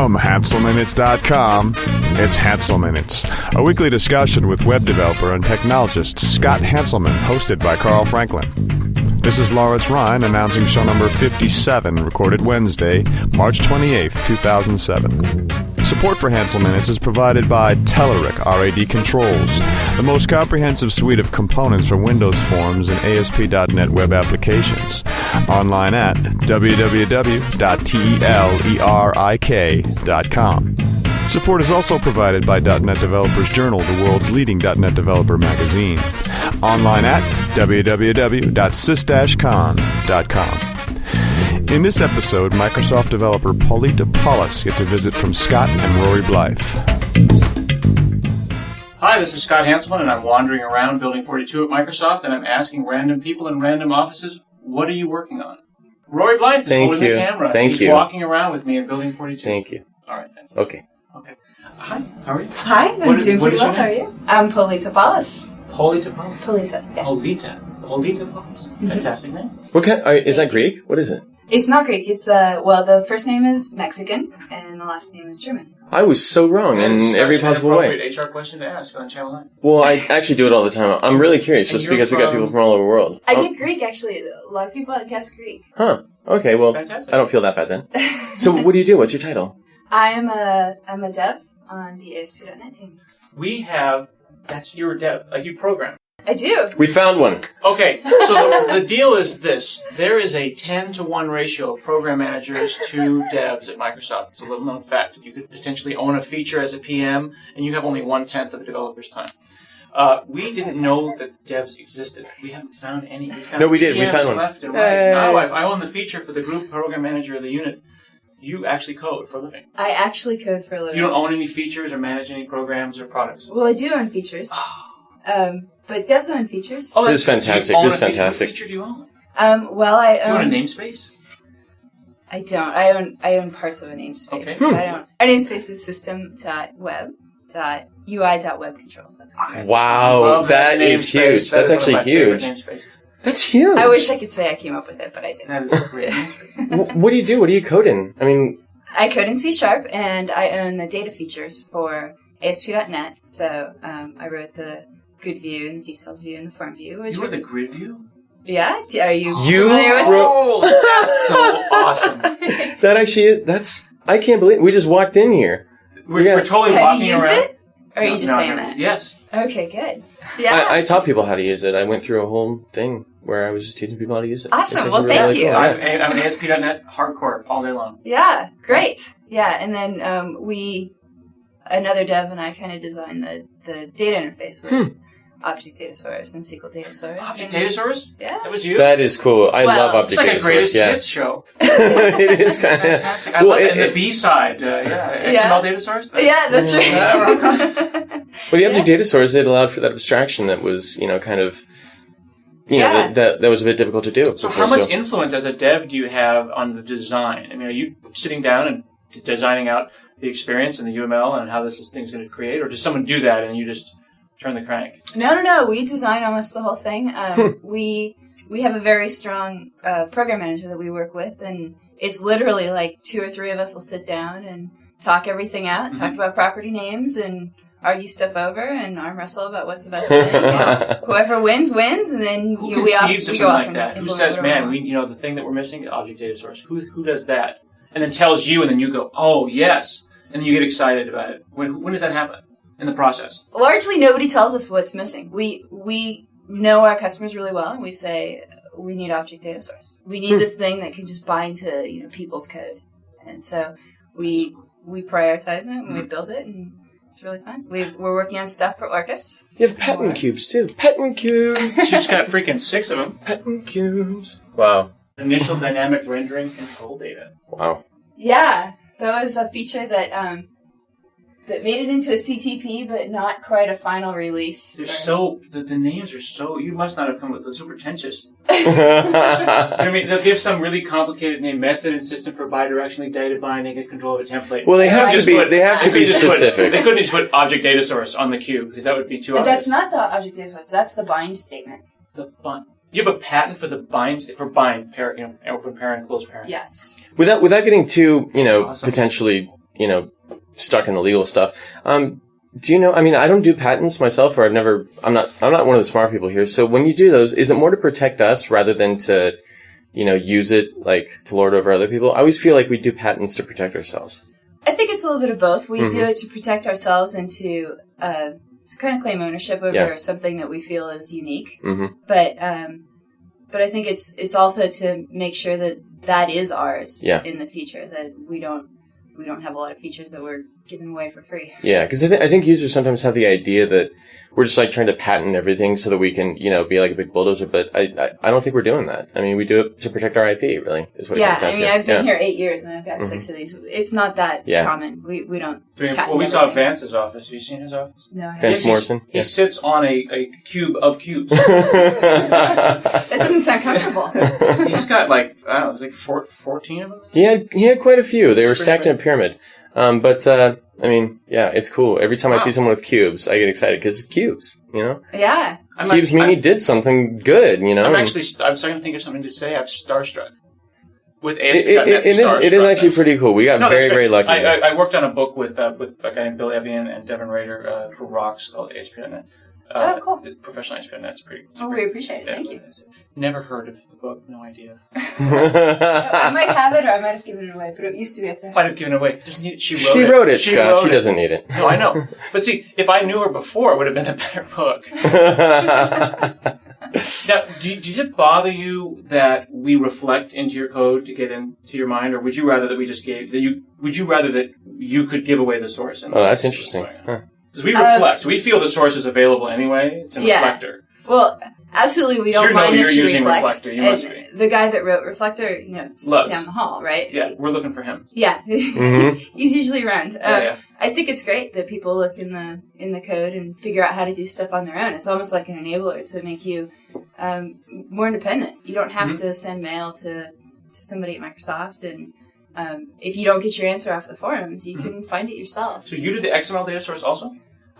From HanselMinutes.com, it's Hansel Minutes, a weekly discussion with web developer and technologist Scott Hanselman, hosted by Carl Franklin. This is Lawrence Ryan announcing show number 57, recorded Wednesday, March 28th, 2007. Support for Hansel Minutes is provided by Telerik RAD Controls, the most comprehensive suite of components for Windows Forms and ASP.NET web applications. Online at www.telerik.com. Support is also provided by .NET Developers Journal, the world's leading .NET developer magazine. Online at www.sys-con.com. In this episode, Microsoft developer Paulus gets a visit from Scott and Rory Blythe. Hi, this is Scott Hanselman, and I'm wandering around Building 42 at Microsoft, and I'm asking random people in random offices, what are you working on? Rory Blythe is holding the camera. He's walking around with me at Building 42. Thank you. All right, thank you. Okay. Hi, how are you? Hi, I'm doing pretty well. How are you? I'm Polita Paulus. Polita Paulus? Polita, yeah. Polita Paulus. Fantastic name. What kind? Is that Greek? What is it? It's not Greek. It's, the first name is Mexican, and the last name is German. I was so wrong in every possible way. That's an appropriate HR question to ask on Channel 9. Well, I actually do it all the time. I'm really curious, just because we got people from all over the world. I get Greek, actually. A lot of people guess Greek. Huh. Okay, well, fantastic. I don't feel that bad then. So what do you do? What's your title? I'm a dev on the ASP.NET team. That's your dev, like you program. I do. We found one. Okay, so the deal is this. There is a 10-to-1 ratio of program managers to devs at Microsoft. It's a little-known fact. You could potentially own a feature as a PM, and you have only 1/10 of a developer's time. We didn't know that devs existed. We haven't found any. We did. We found one. Left and right. Now I own the feature for the group program manager of the unit. You actually code for a living. I actually code for a living. You don't own any features or manage any programs or products? Well, I do own features. But devs own features. Oh, this is fantastic. This is fantastic. What feature do you own? I own... Do you own a namespace? I don't. I own parts of a namespace. Okay. I don't. Our namespace is system.web.ui.webcontrols. That's correct. Wow, that is huge. That's actually huge. That's huge. I wish I could say I came up with it, but I didn't. That is a great namespace. What do you do? What do you code in? I mean... I code in C#, and I own the data features for ASP.NET. So I wrote the grid view and details view and the form view. You wrote the grid view? Yeah? Are you familiar with it? That's so awesome. That actually is... I can't believe it. We just walked in here. We're totally walking around. Have you used it? Or are you just saying that? Yes. Okay, good. Yeah. I taught people how to use it. I went through a whole thing where I was just teaching people how to use it. Awesome. Well, thank you. Cool. I'm an ASP.NET hardcore all day long. Yeah, great. Yeah, and then another dev and I kind of designed the data interface with Object Data Source and SQL Data Source. Object Data Source? Yeah. That was you? That is cool. I love Object Data Source. It's like a greatest hits show. It is kind of fantastic. I love it. And the B-side, XML Data Source? Yeah, that's right. Well, the Object Data Source, it allowed for that abstraction that was, kind of... that was a bit difficult to do. So how much influence as a dev do you have on the design? I mean, are you sitting down and designing out the experience and the UML and how this thing's going to create? Or does someone do that and you just turn the crank? No. We design almost the whole thing. We have a very strong program manager that we work with, and it's literally like 2 or 3 of us will sit down and talk everything out, and talk about property names and argue stuff over and arm wrestle about what's the best thing. Whoever wins, and then who conceives of something like that? Who says, man, the thing that we're missing, Object Data Source. Who does that? And then tells you, and then you go, oh, yes. And then you get excited about it. When does that happen in the process? Largely, nobody tells us what's missing. We know our customers really well, and we say, we need Object Data Source. We need this thing that can just bind to people's code. And so we prioritize it, and we build it, and it's really fun. We're working on stuff for Orcus. You have pattern cubes, too. Pattern cubes. She's got freaking 6 of them. Pattern cubes. Wow. Initial dynamic rendering control data. Wow. Yeah, that was a feature that made it into a CTP, but not quite a final release. They're the names are so... You must not have come with... They're so pretentious. I mean, they'll give some really complicated name, method and system for bidirectionally data binding and control of a template. Well, they have to be specific. They couldn't just put Object Data Source on the cube, because that would be too obvious. That's not the Object Data Source. That's the bind statement. The bind... You have a patent for the bind for bind, open parent, closed parent. Yes. Without getting too, awesome. Potentially stuck in the legal stuff. Do you know, I mean, I don't do patents myself, or I'm not one of the smart people here. So when you do those, is it more to protect us rather than to, use it like to lord over other people? I always feel like we do patents to protect ourselves. I think it's a little bit of both. We do it to protect ourselves and to kind of claim ownership over something that we feel is unique. Mm-hmm. But I think it's also to make sure that is ours in the future, that we don't have a lot of features that we're giving away for free. Yeah, because I think users sometimes have the idea that we're just like trying to patent everything so that we can, be like a big bulldozer. But I don't think we're doing that. I mean, we do it to protect our IP, really, is what it comes down to. I've been here 8 years and I've got 6 of these. It's not that common. We don't patent we saw Vance's office. Have you seen his office? No. Vance Morrison? He sits on a cube of cubes. That doesn't sound comfortable. He's got like, I don't know, it's like 14 of them? He had quite a few. They were stacked in a pyramid. It's cool. Every time I see someone with cubes, I get excited because it's cubes, Yeah. Cubes mean he did something good, I'm starting to think of something to say. I'm starstruck. With ASP.NET it is actually pretty cool. We got very lucky. I worked on a book with a guy named Bill Evian and Devin Rader for Rocks called ASP.NET. Cool. Professional ASP.NET. It's pretty. We appreciate it. Thank you. Never heard of the book. No idea. I might have it, or I might have given it away, but it used to be up there. Might have given it away. Doesn't need it. She She wrote it, Scott. She doesn't need it. No, I know. But see, if I knew her before, it would have been a better book. Now, did it bother you that we reflect into your code to get into your mind, or would you rather that we just would you rather that you could give away the source? Oh, that's interesting. Because we reflect. We feel the source is available anyway. It's a reflector. Well, absolutely, we don't mind that you reflect. Reflector. You must be. The guy that wrote Reflector, sits down the hall, right? Yeah, we're looking for him. Yeah, he's usually around. I think it's great that people look in the code and figure out how to do stuff on their own. It's almost like an enabler to make you more independent. You don't have to send mail to somebody at Microsoft, and if you don't get your answer off the forums, you can find it yourself. So you did the XML data source also?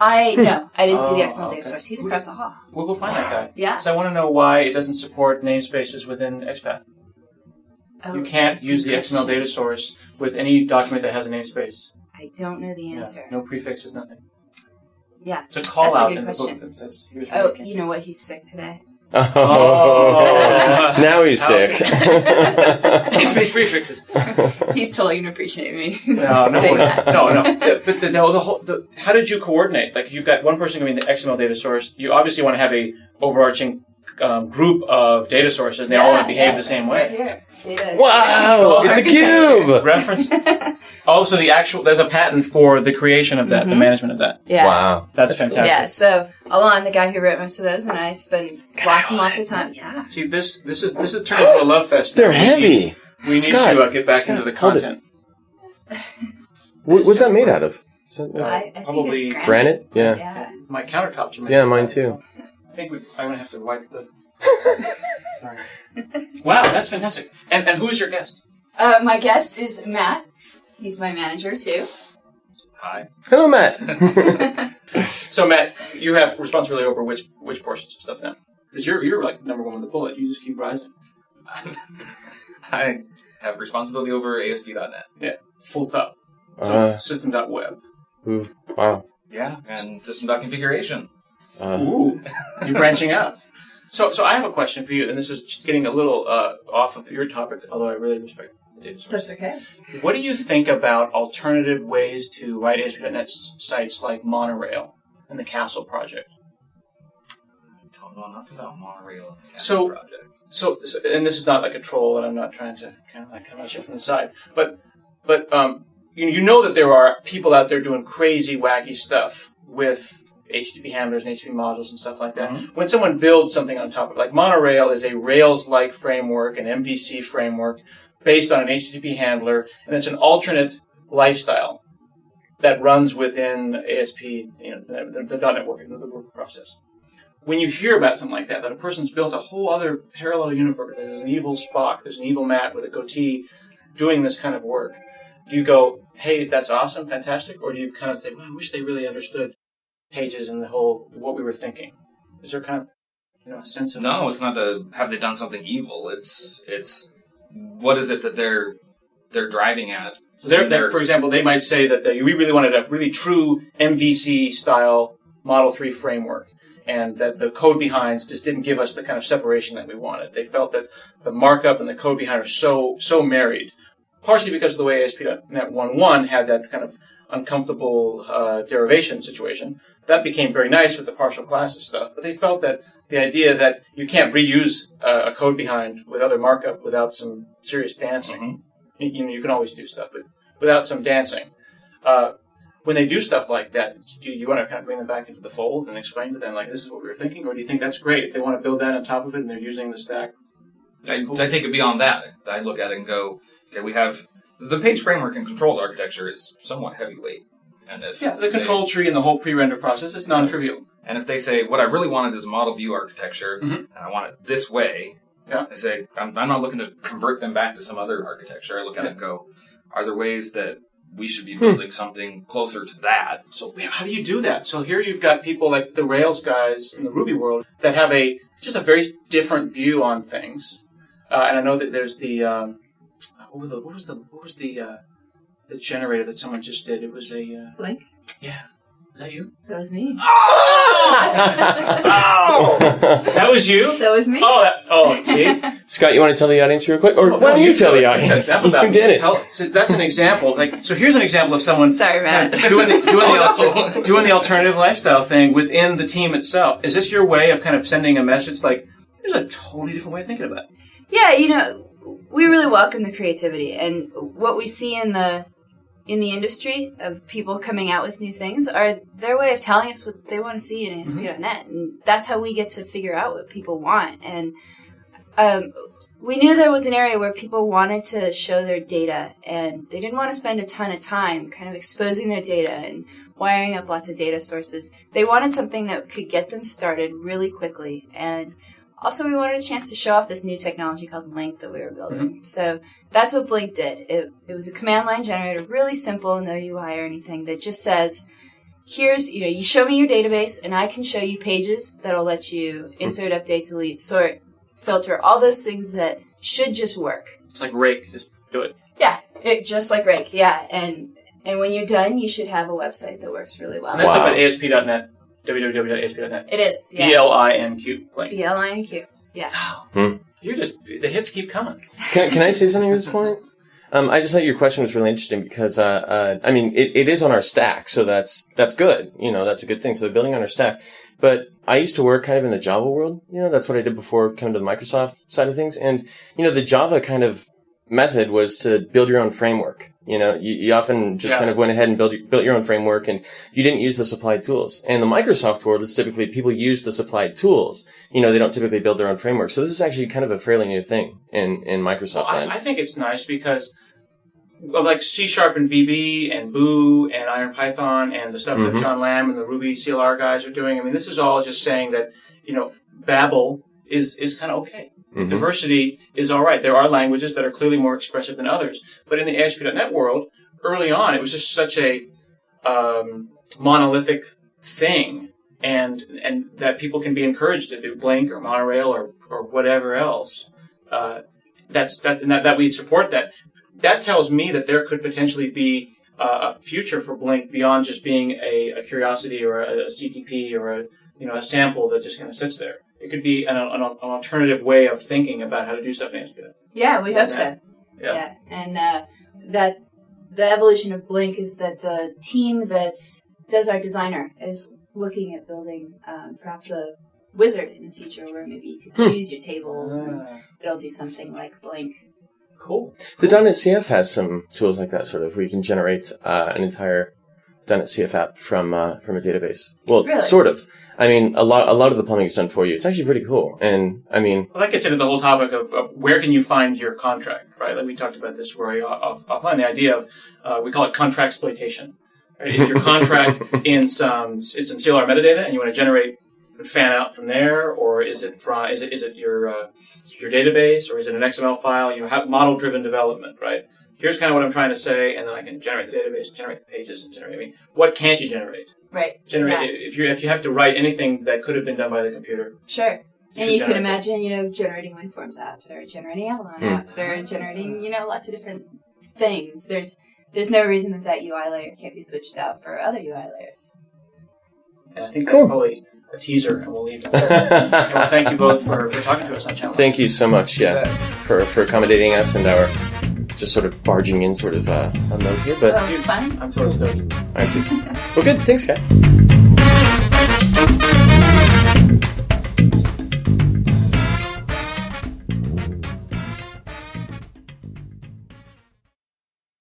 I didn't do the XML data source. He's across the hall. We'll go find that guy. Yeah. Because I want to know why it doesn't support namespaces within XPath. Oh, you can't use the XML data source with any document that has a namespace. I don't know the answer. Yeah, no prefixes, nothing. Yeah. It's a call out in the book that says, here's what you know what? He's sick today. Oh. Now he's sick. Namespace prefixes. He's totally gonna appreciate me. No. But how did you coordinate? Like, you've got one person doing the XML data source. You obviously want to have a overarching group of data sources, and they all want to behave the same way. Right here. Wow! It's a cube! Reference. Also, there's a patent for the creation of that, the management of that. Yeah. Wow. That's fantastic. Yeah, so Alon, the guy who wrote most of those, and I spend lots and lots of time. Yeah. See, this is turned into a love fest. They're heavy. We need to get back into the content. What's that made out of? I probably think it's granite? Yeah. My countertops are made. Yeah, mine too. I think I'm going to have to wipe the... Sorry. Wow, that's fantastic. And who is your guest? My guest is Matt. He's my manager, too. Hi. Hello, Matt. So, Matt, you have responsibility over which portions of stuff now? Because you're like number one with the bullet. You just keep rising. I have responsibility over ASP.NET. Yeah, full stop. So, system.web. Ooh, wow. Yeah, and system.configuration. Ooh, you're branching out. So I have a question for you, and this is getting a little off of your topic, although I really respect the data source. That's okay. What do you think about alternative ways to write ASP.NET sites like Monorail and the Castle project? I don't know enough about Monorail and the Castle project. So, and this is not like a troll, and I'm not trying to kind of like come at you from the side, but you know that there are people out there doing crazy, wacky stuff with HTTP handlers and HTTP modules and stuff like that. Mm-hmm. When someone builds something on top of it, like Monorail is a Rails-like framework, an MVC framework, based on an HTTP handler, and it's an alternate lifestyle that runs within ASP, the .NET work process. When you hear about something like that a person's built a whole other parallel universe, there's an evil Spock, there's an evil Matt with a goatee doing this kind of work, do you go, hey, that's awesome, fantastic, or do you kind of think, well, I wish they really understood pages and the whole what we were thinking? Is there kind of a sense of no? It's not have they done something evil. It's what is it that they're they're driving at. So for example, they might say that we really wanted a really true MVC style Model 3 framework, and that the code behind just didn't give us the kind of separation that we wanted. They felt that the markup and the code behind are so married, partially because of the way ASP.NET 1.1 had that kind of uncomfortable derivation situation. That became very nice with the partial classes stuff, but they felt that the idea that you can't reuse a code behind with other markup without some serious dancing. You can always do stuff, but without some dancing. When they do stuff like that, do you want to kind of bring them back into the fold and explain to them, like, this is what we were thinking? Or do you think that's great if they want to build that on top of it and they're using the stack? Cool. I take it beyond that. I look at it and go, okay, we have the page framework and controls architecture is somewhat heavyweight. And the control tree and the whole pre-render process is non-trivial. And if they say, what I really wanted is a model view architecture, and I want it this way, I say, I'm not looking to convert them back to some other architecture. I look at it and go, are there ways that we should be building something closer to that? So how do you do that? So here you've got people like the Rails guys in the Ruby world that have just a very different view on things. And I know that there's the what was the generator that someone just did? It was a Blink. Yeah. Is that you? That was me. Oh! That was you? That was me. See? Scott, you want to tell the audience real quick? Or why don't you tell the audience? Who did it? So that's an example. So here's an example of someone Sorry, Matt. doing the alternative lifestyle thing within the team itself. Is this your way of kind of sending a message like, there's a totally different way of thinking about it? Yeah, we really welcome the creativity, and what we see in the industry of people coming out with new things are their way of telling us what they want to see in ASP.NET, and that's how we get to figure out what people want. And we knew there was an area where people wanted to show their data, and they didn't want to spend a ton of time kind of exposing their data and wiring up lots of data sources. They wanted something that could get them started really quickly, and also we wanted a chance to show off this new technology called Blink that we were building. So that's what Blink did. It was a command line generator, really simple, no UI or anything, that just says, here's, you show me your database, and I can show you pages that'll let you insert, update, delete, sort, filter, all those things that should just work. It's like Rake, just do it. Yeah, just like Rake, yeah. And when you're done, you should have a website that works really well. And that's up at ASP.NET, www.asp.net. It is, yeah. BLINQ. BLINQ, yeah. The hits keep coming. Can I say something at this point? I just thought your question was really interesting because, it is on our stack, so that's good. That's a good thing. So they're building on our stack. But I used to work kind of in the Java world. That's what I did before coming to the Microsoft side of things. And, the Java kind of method was to build your own framework. You often just kind of went ahead and built your own framework, and you didn't use the supplied tools. And the Microsoft world is typically people use the supplied tools. They don't typically build their own framework. So this is actually kind of a fairly new thing in Microsoft land. I think it's nice because like C# and VB and Boo and IronPython and the stuff that John Lamb and the Ruby CLR guys are doing. This is all just saying that, Babel is kind of okay. Diversity is all right. There are languages that are clearly more expressive than others. But in the ASP.NET world, early on, it was just such a monolithic thing, and that people can be encouraged to do Blink or Monorail or whatever else. That we support that. That tells me that there could potentially be a future for Blink beyond just being a curiosity or a CTP or a sample that just kind of sits there. It could be an alternative way of thinking about how to do stuff in ASP.NET. Yeah, we hope so. Yeah. And that the evolution of Blink is that the team that does our designer is looking at building perhaps a wizard in the future where maybe you could choose your tables and it'll do something like Blink. Cool. The .NET CF has some tools like that, sort of, where you can generate an entire .NET CF app from a database. Well, really? Sort of. A lot of the plumbing is done for you. It's actually pretty cool. And, Well, that gets into the whole topic of where can you find your contract, right? Like we talked about this offline, the idea of, we call it contract exploitation. Right? If your contract it's in CLR metadata and you want to generate fan out from there, or is it your database, or is it an XML file? Model driven development, right? Here's kind of what I'm trying to say, and then I can generate the database, generate the pages, and generate. What can't you generate? Right. If you have to write anything that could have been done by the computer. Sure. And you could imagine, generating waveforms apps, or generating Avalon apps, or generating, lots of different things, there's no reason that UI layer can't be switched out for other UI layers. Yeah, I think that's probably a teaser, and we'll leave it there. Well, thank you both for talking to us on Channel. Thank you so much, for accommodating us and our just sort of barging in sort of a mode here. But That was fun. I'm totally stoked. I am too. Well, good. Thanks, guys.